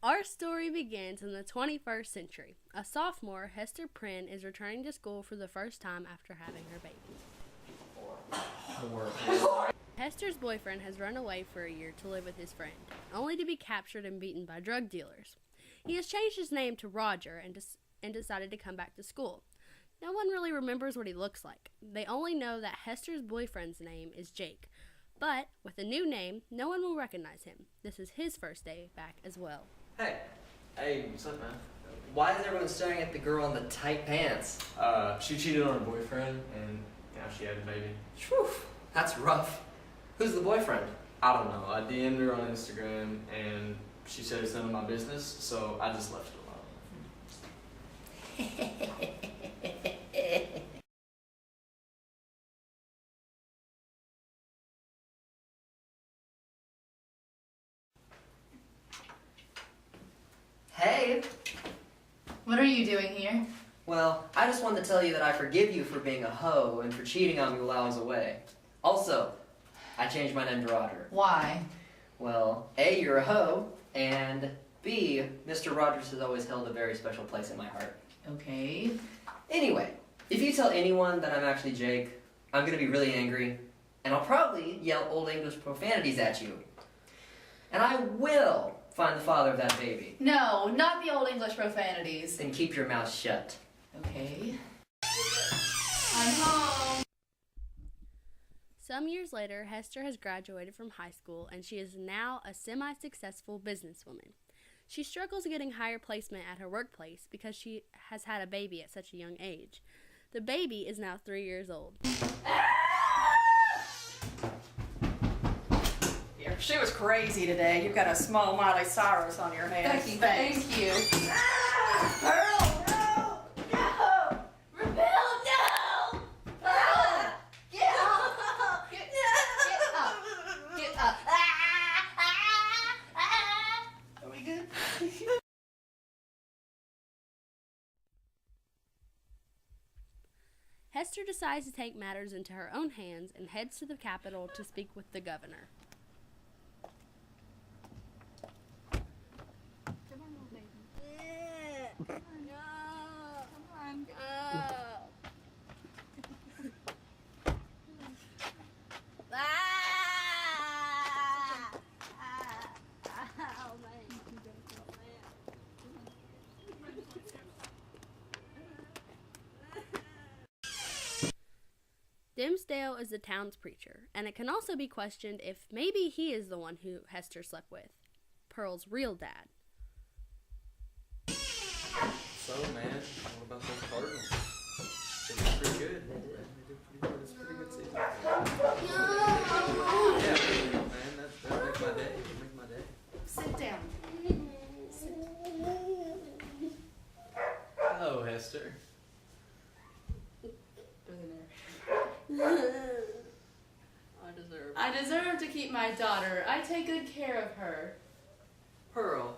Our story begins in the 21st century. A sophomore, Hester Prynne, is returning to school for the first time after having her baby. Hester's boyfriend has run away for a year to live with his friend, only to be captured and beaten by drug dealers. He has changed his name to Roger and decided to come back to school. No one really remembers what he looks like. They only know that Hester's boyfriend's name is Jake. But with a new name, no one will recognize him. This is his first day back as well. Hey, what's up, man? Why is everyone staring at the girl in the tight pants? She cheated on her boyfriend, and now she had a baby. Whew, that's rough. Who's the boyfriend? I don't know. I DM'd her on Instagram, and she said it's none of my business, so I just left it alone. Hey! What are you doing here? Well, I just wanted to tell you that I forgive you for being a hoe and for cheating on me while I was away. Also, I changed my name to Roger. Why? Well, A, you're a hoe, and B, Mr. Rogers has always held a very special place in my heart. Okay. Anyway, if you tell anyone that I'm actually Jake, I'm gonna be really angry, and I'll probably yell Old English profanities at you. And I will find the father of that baby. No, not the Old English profanities. Then keep your mouth shut. Okay. I'm home. Some years later, Hester has graduated from high school and she is now a semi-successful businesswoman. She struggles getting higher placement at her workplace because she has had a baby at such a young age. The baby is now 3 years old. She was crazy today. You've got a small Miley Cyrus on your hands. Thank you. Earl, no! No! Rebel, no! Get up! Get up! Get up! Are we good? Hester decides to take matters into her own hands and heads to the Capitol to speak with the governor. Dimsdale is the town's preacher, and it can also be questioned if maybe he is the one who Hester slept with, Pearl's real dad. So, man, what about those Cardinals? They did pretty good. It's a pretty good season. Yeah, man, that makes my day. That makes my day. Sit down. Hello, Hester. I deserve to keep my daughter. I take good care of her. Pearl.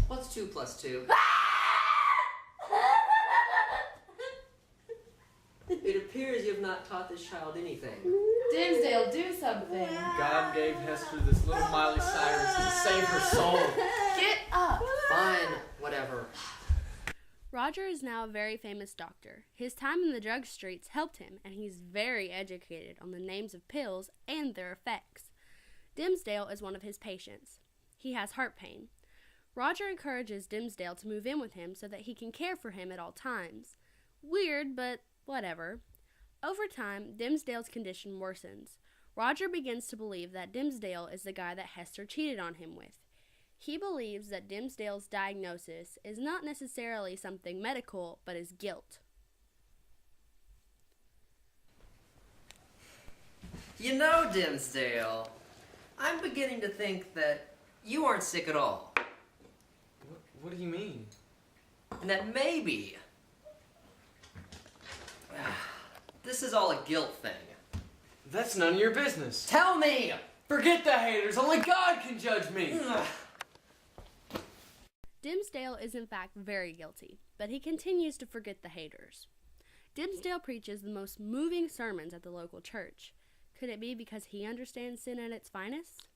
What's 2 plus 2? It appears you have not taught this child anything. Dimsdale, do something. God gave Hester this little Miley Cyrus to save her soul. Get up. Fine, whatever. Roger is now a very famous doctor. His time in the drug streets helped him, and he's very educated on the names of pills and their effects. Dimsdale is one of his patients. He has heart pain. Roger encourages Dimsdale to move in with him so that he can care for him at all times. Weird, but whatever. Over time, Dimsdale's condition worsens. Roger begins to believe that Dimsdale is the guy that Hester cheated on him with. He believes that Dimsdale's diagnosis is not necessarily something medical, but is guilt. You know, Dimsdale, I'm beginning to think that you aren't sick at all. What do you mean? And that maybe this is all a guilt thing. That's none of your business. Tell me! Forget the haters. Only God can judge me. Dimsdale is in fact very guilty, but he continues to forget the haters. Dimsdale preaches the most moving sermons at the local church. Could it be because he understands sin at its finest?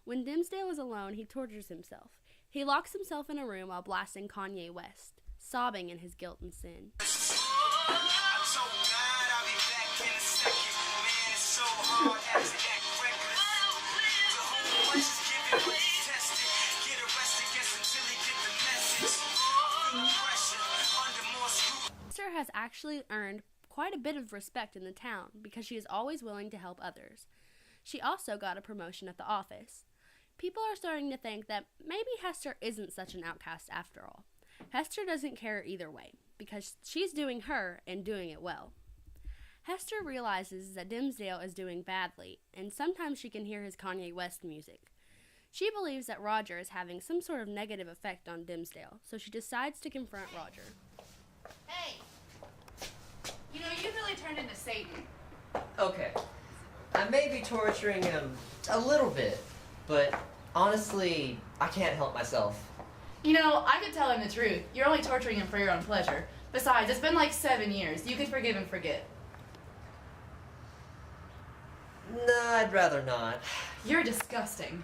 When Dimsdale is alone, he tortures himself. He locks himself in a room while blasting Kanye West, sobbing in his guilt and sin. Hester has actually earned quite a bit of respect in the town because she is always willing to help others. She also got a promotion at the office. People are starting to think that maybe Hester isn't such an outcast after all. Hester doesn't care either way because she's doing her and doing it well. Hester realizes that Dimsdale is doing badly, and sometimes she can hear his Kanye West music. She believes that Roger is having some sort of negative effect on Dimsdale, so she decides to confront Roger. Hey, you know, you really turned into Satan. Okay, I may be torturing him a little bit, but honestly, I can't help myself. You know, I could tell him the truth. You're only torturing him for your own pleasure. Besides, it's been like 7 years. You could forgive and forget. Nah, I'd rather not. You're disgusting.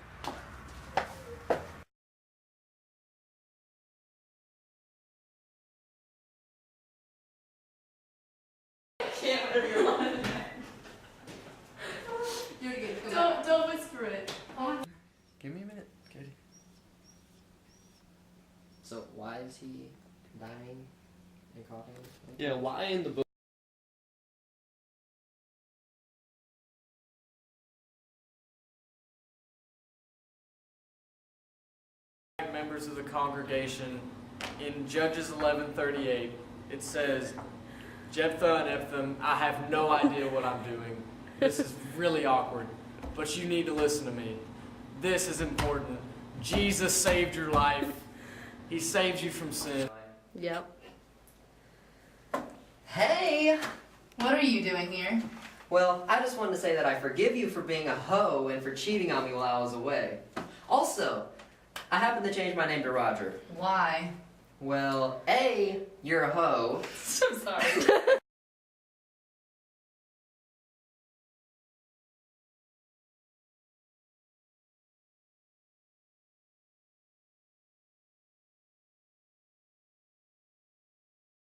Don't whisper it. Give me a minute, Katie. So why is he dying and coughing? Yeah, why in the book? Members of the congregation, in Judges 11:38, it says, Jephthah and Ephraim, I have no idea what I'm doing. This is really awkward, but you need to listen to me. This is important. Jesus saved your life. He saved you from sin. Yep. Hey! What are you doing here? Well, I just wanted to say that I forgive you for being a hoe and for cheating on me while I was away. Also, I happened to change my name to Roger. Why? Well, A, you're a hoe. I'm sorry.